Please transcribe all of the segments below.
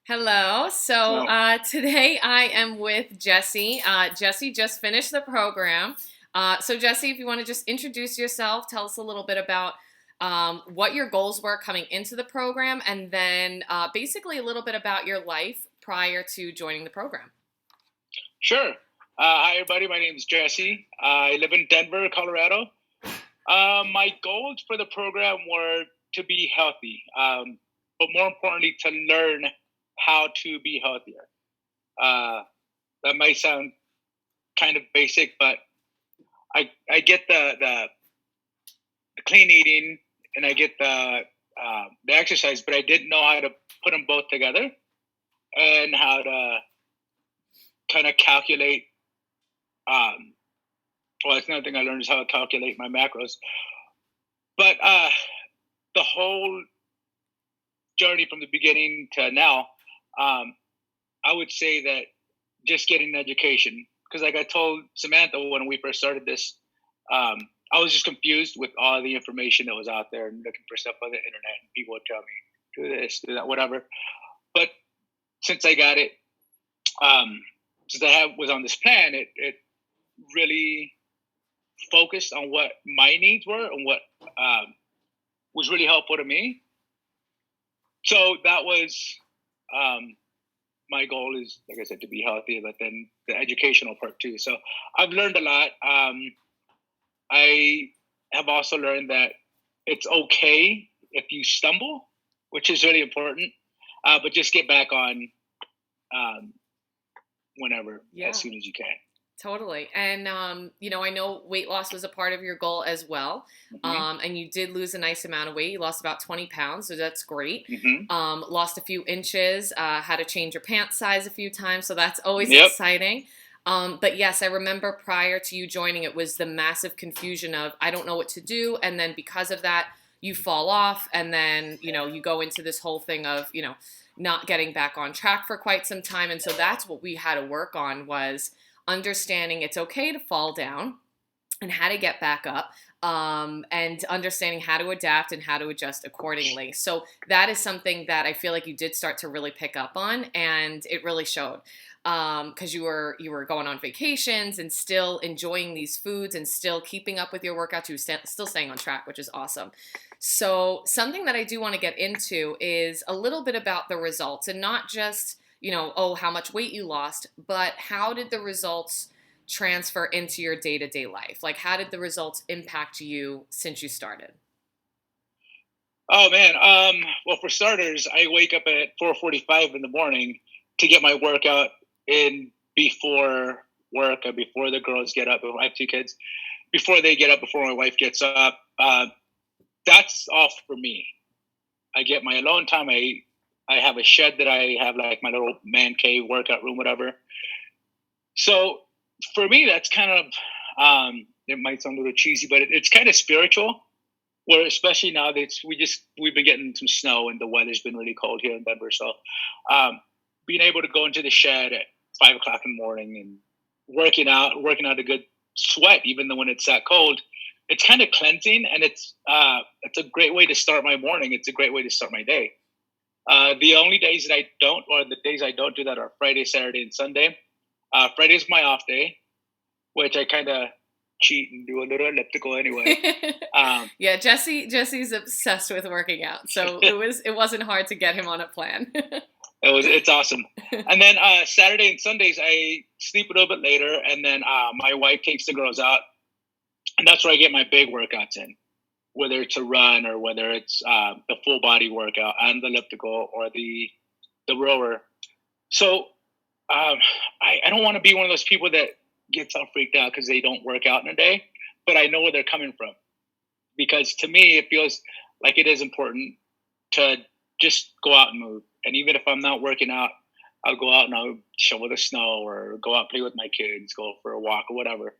Hello. So No, today I am with Jesse. Jesse just finished the program. So Jesse, if you want to just introduce yourself, tell us a little bit about what your goals were coming into the program, and then basically a little bit about your life prior to joining the program. sure. Hi, everybody. My name is Jesse. I live in Denver, Colorado. My goals for the program were to be healthy, but more importantly, to learn how to be healthier. Uh, that might sound kind of basic, but I get the clean eating and I get the exercise, but I didn't know how to put them both together and how to kind of calculate. Um, well, that's another thing I learned is how to calculate my macros. But the whole journey from the beginning to now, um, I would say that just getting an education, because like I told Samantha when we first started this, I was just confused with all the information that was out there and looking for stuff on the internet, and people would tell me do this, do that, whatever. But since I got it, um, since was on this plan, it really focused on what my needs were and what was really helpful to me. So that was um, my goal is, like I said, to be healthy, but then the educational part too. So I've learned a lot. I have also learned that it's okay if you stumble, which is really important, but just get back on um, whenever, as Yeah. soon as you can. Totally. And, I know weight loss was a part of your goal as well. Hmm. And you did lose a nice amount of weight. You lost about 20 pounds, so that's great. Hmm. Lost a few inches, had to change your pant size a few times, so that's always Yep. exciting. But yes, I remember prior to you joining, it was the massive confusion of, I don't know what to do. And then because of that, you fall off. And then, you go into this whole thing of, not getting back on track for quite some time. And so that's what we had to work on was understanding it's okay to fall down and how to get back up, and understanding how to adapt and how to adjust accordingly. So that is something that I feel like you did start to really pick up on, and it really showed because you were going on vacations and still enjoying these foods and still keeping up with your workouts. You were still staying on track, which is awesome. So something that I do want to get into is a little bit about the results, and not just oh, how much weight you lost, but how did the results transfer into your day-to-day life? Like, how did the results impact you since you started? Oh man. Well, for starters, I wake up at 4:45 in the morning to get my workout in before work or before the girls get up. I have two kids. Before they get up, before my wife gets up, that's all for me. I get my alone time. I have a shed that I have like my little man cave workout room, whatever. So for me, that's kind of it might sound a little cheesy, but it's kind of spiritual. Where especially now that we've been getting some snow and the weather's been really cold here in Denver, so um, being able to go into the shed at 5 o'clock in the morning and working out a good sweat, even though when it's that cold, it's kind of cleansing and it's a great way to start my morning. It's a great way to start my day. The only days that I don't, or the days I don't do that, are Friday, Saturday, and Sunday. Friday's my off day, which I kind of cheat and do a little elliptical anyway. Um, Yeah, Jesse's obsessed with working out, so it wasn't hard to get him on a plan. it's awesome. And then Saturday and Sundays I sleep a little bit later, and then my wife takes the girls out, and that's where I get my big workouts in, whether it's a run or whether it's the full body workout and the elliptical or the rower. So I don't want to be one of those people that gets all freaked out because they don't work out in a day, but I know where they're coming from, because to me it feels like it is important to just go out and move. And even if I'm not working out, I'll go out and I'll shovel the snow or go out and play with my kids, go for a walk or whatever.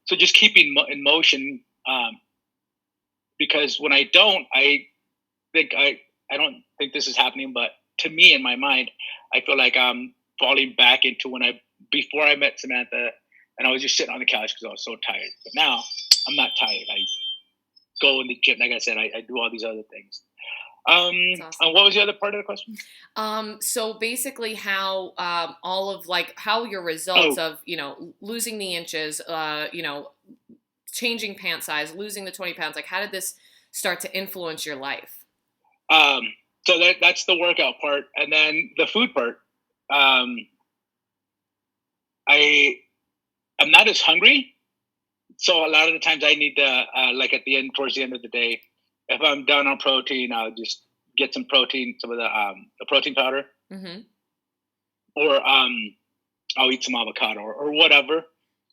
So just keeping in motion, because when I don't, think I don't think this is happening, but to me in my mind, I feel like I'm falling back into when I before I met Samantha, and I was just sitting on the couch because I was so tired. But now I'm not tired. I go in the gym, like I said, I do all these other things. That's awesome. And what was the other part of the question? So basically how all of like how your results Oh, of, losing the inches, changing pant size, losing the 20 pounds, like how did this start to influence your life? um, so that's the workout part, and then the food part. Um, I am not as hungry, so a lot of the times I need to like at the end, towards the end of the day, if I'm down on protein, I'll just get some protein, some of the protein powder, Mm-hmm. or I'll eat some avocado or whatever,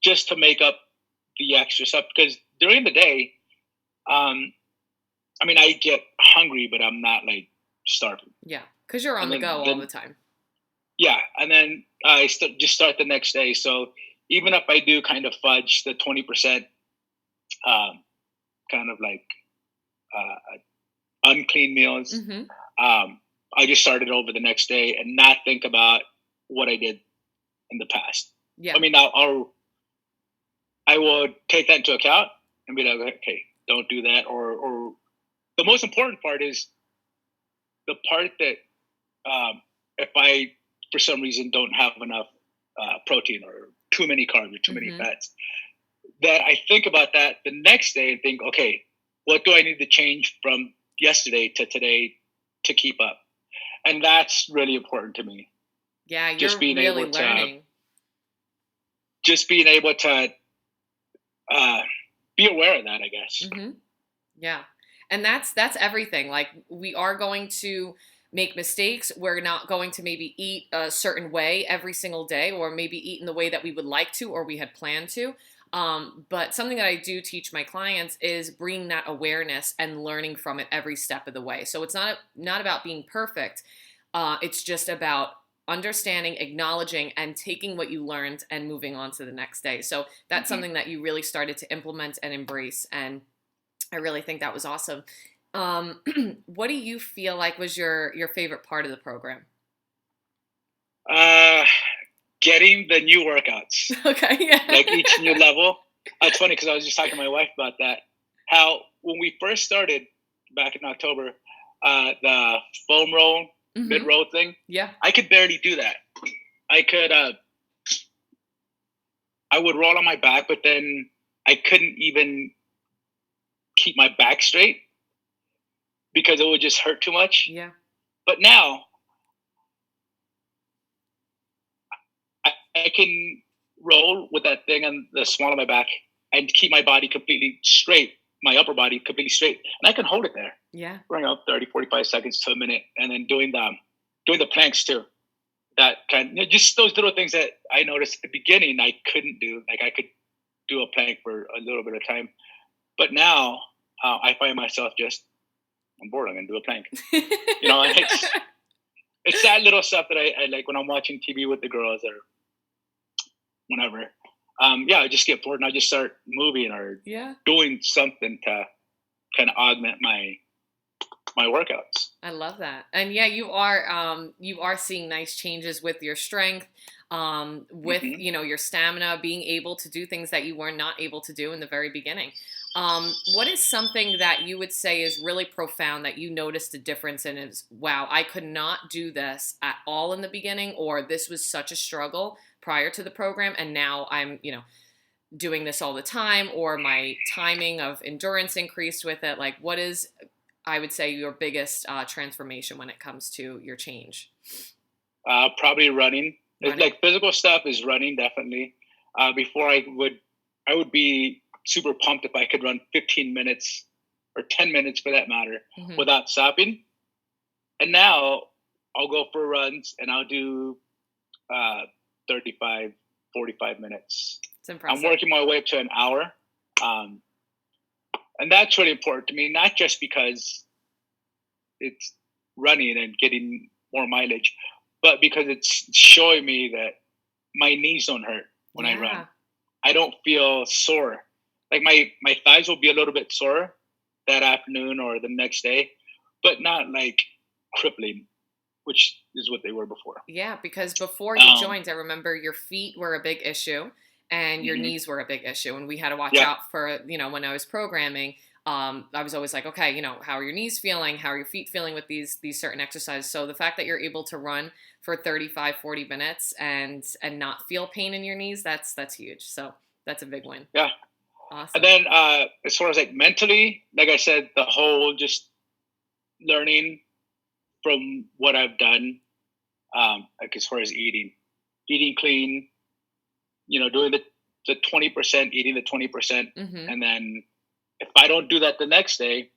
just to make up the extra stuff. Because during the day, um, I mean, I get hungry, but I'm not like starving. Yeah. Because you're on And the go all the then time. yeah, and then I just start the next day. So even if I do kind of fudge the 20%, um, kind of like unclean meals, Mm-hmm. I just start it over the next day and not think about what I did in the past. Yeah. I mean, I will take that into account and be like, okay, don't do that. Or the most important part is the part that if I, for some reason, don't have enough protein or too many carbs or too many Mm-hmm. fats, that I think about that the next day and think, okay, what do I need to change from yesterday to today to keep up? And that's really important to me. Yeah, Just you're being really able to, learning. just being able to uh, be aware of that, I guess. Mm-hmm. Yeah. And that's everything. Like we are going to make mistakes. We're not going to maybe eat a certain way every single day or maybe eat in the way that we would like to or we had planned to. But something that I do teach my clients is bringing that awareness and learning from it every step of the way. So it's not about being perfect. It's just about understanding, acknowledging, and taking what you learned and moving on to the next day. So that's Hmm. something that you really started to implement and embrace. And I really think that was awesome. What do you feel like was your favorite part of the program? Uh, Getting the new workouts, Okay, yeah. like each new level. It's funny because I was just talking to my wife about that. How when we first started back in October, the foam roll, mid Hmm. roll thing, Yeah. I could barely do that. I could, I would roll on my back, but then I couldn't even keep my back straight because it would just hurt too much. Yeah. But now I can roll with that thing on the small of my back and keep my body completely straight, my upper body completely straight. And I can hold it there, Yeah. running up 30, 45 seconds to a minute, and then doing the planks too. That kind just those little things that I noticed at the beginning I couldn't do. Like I could do a plank for a little bit of time, but now I find myself just I'm bored. I'm gonna do a plank. And it's that little stuff that I like when I'm watching TV with the girls or whenever. Yeah, I just get bored and I just start moving or Yeah. doing something to kind of augment my workouts. I love that. And yeah, you are seeing nice changes with your strength, with Hmm. your stamina, being able to do things that you were not able to do in the very beginning. What is something that you would say is really profound that you noticed a difference in is, wow, I could not do this at all in the beginning, or this was such a struggle prior to the program, and now I'm, doing this all the time, or my timing of endurance increased with it. Like, what is, I would say, your biggest transformation when it comes to your change? Probably running. It's Running. like physical stuff is running definitely. Before I would be super pumped if I could run 15 minutes or 10 minutes for that matter Hmm. without stopping. And now I'll go for runs and I'll do 35, 45 minutes. It's I'm impressive. working my way up to an hour. Um, and that's really important to me, not just because it's running and getting more mileage, but because it's showing me that my knees don't hurt when I run. Yeah. I don't feel sore. Like my thighs will be a little bit sore that afternoon or the next day, but not like crippling, which is what they were before. Yeah, because before you Um, joined, I remember your feet were a big issue and your mhm. knees were a big issue. And we had to watch Yeah. out for, when I was programming. I was always like, okay, how are your knees feeling? How are your feet feeling with these certain exercises? So the fact that you're able to run for 35, 40 minutes and not feel pain in your knees, that's huge. So that's a big win. Yeah. And Awesome. then as far as like mentally, like I said, the whole just learning from what I've done, like as far as eating clean, doing the 20%, eating the 20%, Hmm. and then if I don't do that the next day,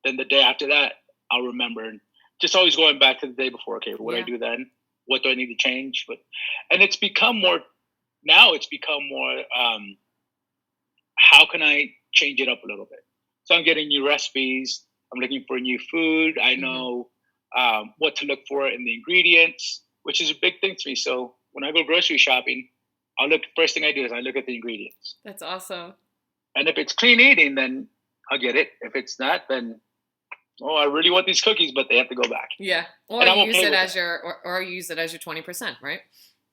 then the day after that I'll remember. And just always going back to the day before. Okay, what do I Yeah. do then? What do I need to change? But and it's become more now. It's become more. How can I change it up a little bit? So I'm getting new recipes. I'm looking for new food. I Hmm. know what to look for in the ingredients, which is a big thing to me. So when I go grocery shopping, I'll look. First thing I do is I look at the ingredients, That's awesome. and if it's clean eating, then I'll get it. If it's not, then I really want these cookies, but they have to go back, Yeah. Or and I'm you use okay it with as that. or you use it as your 20%, right?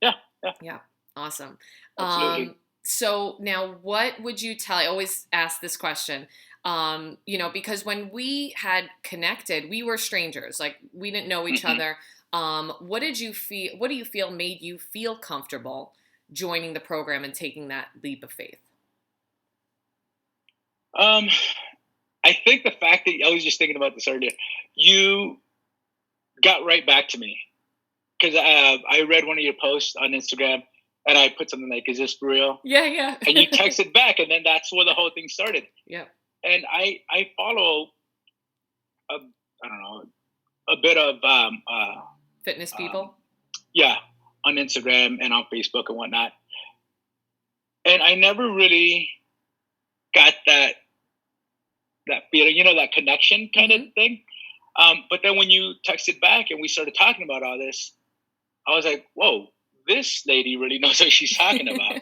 Yeah, yeah, Yeah. Awesome. absolutely. So now what would you tell? I always ask this question. Because when we had connected, we were strangers. Like we didn't know each Hmm. other. What do you feel made you feel comfortable joining the program and taking that leap of faith? Um, I think the fact that I was just thinking about this earlier, you got right back to me because I read one of your posts on Instagram, and I put something like, "Is this for real?" Yeah, yeah. And you texted back, and then that's where the whole thing started. Yeah. And I follow a, I don't know, a bit of Fitness um, people. yeah, on Instagram and on Facebook and whatnot. And I never really got that feeling, that connection kind of Hmm. thing. But then when you texted back and we started talking about all this, I was like, whoa, this lady really knows what she's talking about.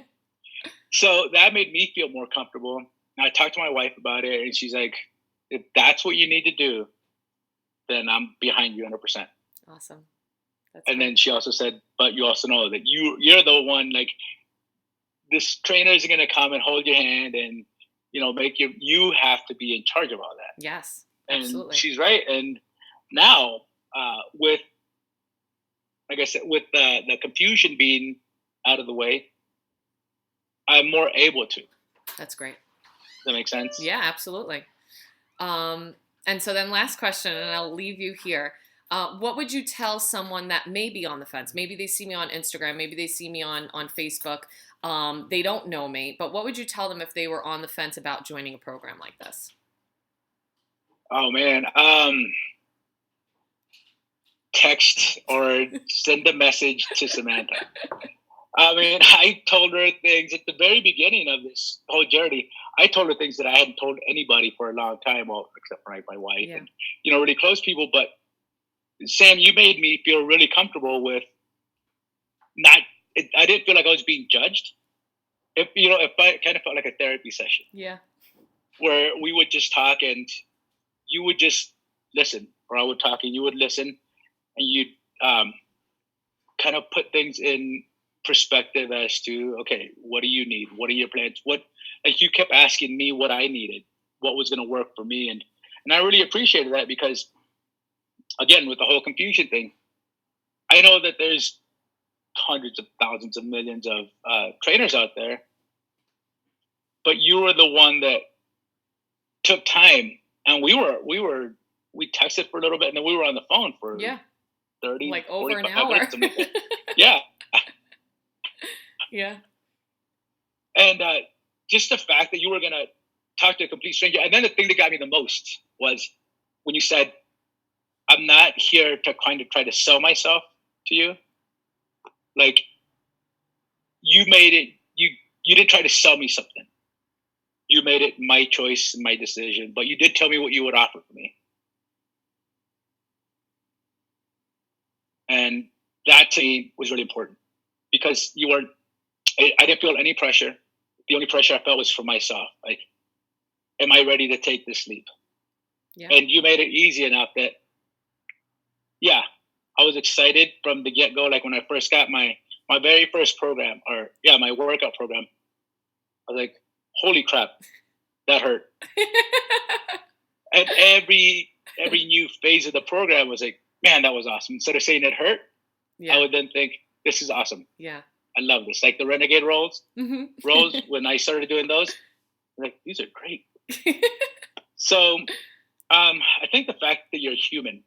So that made me feel more comfortable. And I talked to my wife about it, and she's like, if that's what you need to do, then I'm behind you 100%. Awesome. That's And then great. she also said, but you also know that you're the one, like, this trainer is going to come and hold your hand and, make you have to be in charge of all that. Yes, And absolutely. she's right. And now, with, like I said, with the confusion being out of the way, I'm more able to. Does That's great. that make sense? Yeah, absolutely. Um, and so then last question, and I'll leave you here. What would you tell someone that may be on the fence? Maybe they see me on Instagram, maybe they see me on Facebook. They don't know me, but what would you tell them if they were on the fence about joining a program like this? Oh man, text or send a message to Samantha. I mean, I told her things at the very beginning of this whole journey. I told her things that I hadn't told anybody for a long time, well, except for like my wife Yeah. and really close people. But Sam, you made me feel really comfortable with not. I didn't feel like I was being judged. If I kind of felt like a therapy session Yeah. where we would just talk and you would just listen, or I would talk and you would listen, and you'd um, kind of put things in perspective as to, okay, what do you need? What are your plans? What, like, you kept asking me what I needed, what was going to work for me, and I really appreciated that because, again, with the whole confusion thing, I know that there's hundreds of thousands of millions of trainers out there, but you were the one that took time, and we texted for a little bit, and then we were on the phone for Yeah. 30, Like over an 45 hour. minutes, something like that. Yeah. Yeah. And just the fact that you were going to talk to a complete stranger. And then the thing that got me the most was when you said, I'm not here to kind of try to sell myself to you. Like, you made it, you didn't try to sell me something. You made it my choice, my decision, but you did tell me what you would offer me. And that to me was really important because you weren't, I didn't feel any pressure. The only pressure I felt was for myself. Like, am I ready to take this leap? Yeah. And you made it easy enough that, yeah, I was excited from the get go. Like when I first got my very first program, or yeah, my workout program, I was like, holy crap, that hurt. And every new phase of the program was like, man, that was awesome. Instead of saying it hurt, I Yeah. would then think, this is awesome. Yeah. I love this. Like the renegade rolls, Hmm. when I started doing those, I'm like, these are great. So I think the fact that you're human,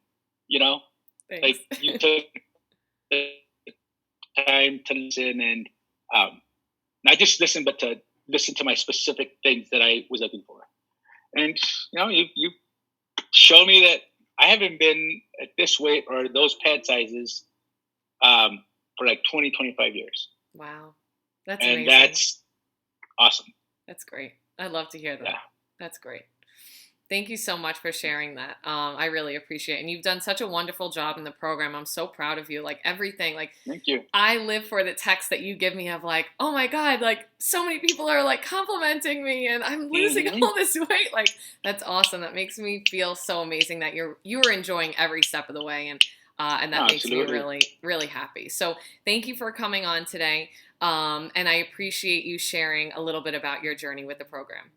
you know, Thanks. like you took the time to listen and not just listen, but to listen to my specific things that I was looking for. And you show me that I haven't been at this weight or those pant sizes for like 20, 25 years. Wow. That's And amazing. that's awesome. That's great. I love to hear that. Yeah. That's great. Thank you so much for sharing that. I really appreciate it. And you've done such a wonderful job in the program. I'm so proud of you. Like everything, like Thank you. I live for the text that you give me of like, oh my God, like so many people are like complimenting me and I'm losing Mhm. all this weight. Like that's awesome. That makes me feel so amazing that you're enjoying every step of the way and that makes me Absolutely. really, really happy. So thank you for coming on today. And I appreciate you sharing a little bit about your journey with the program.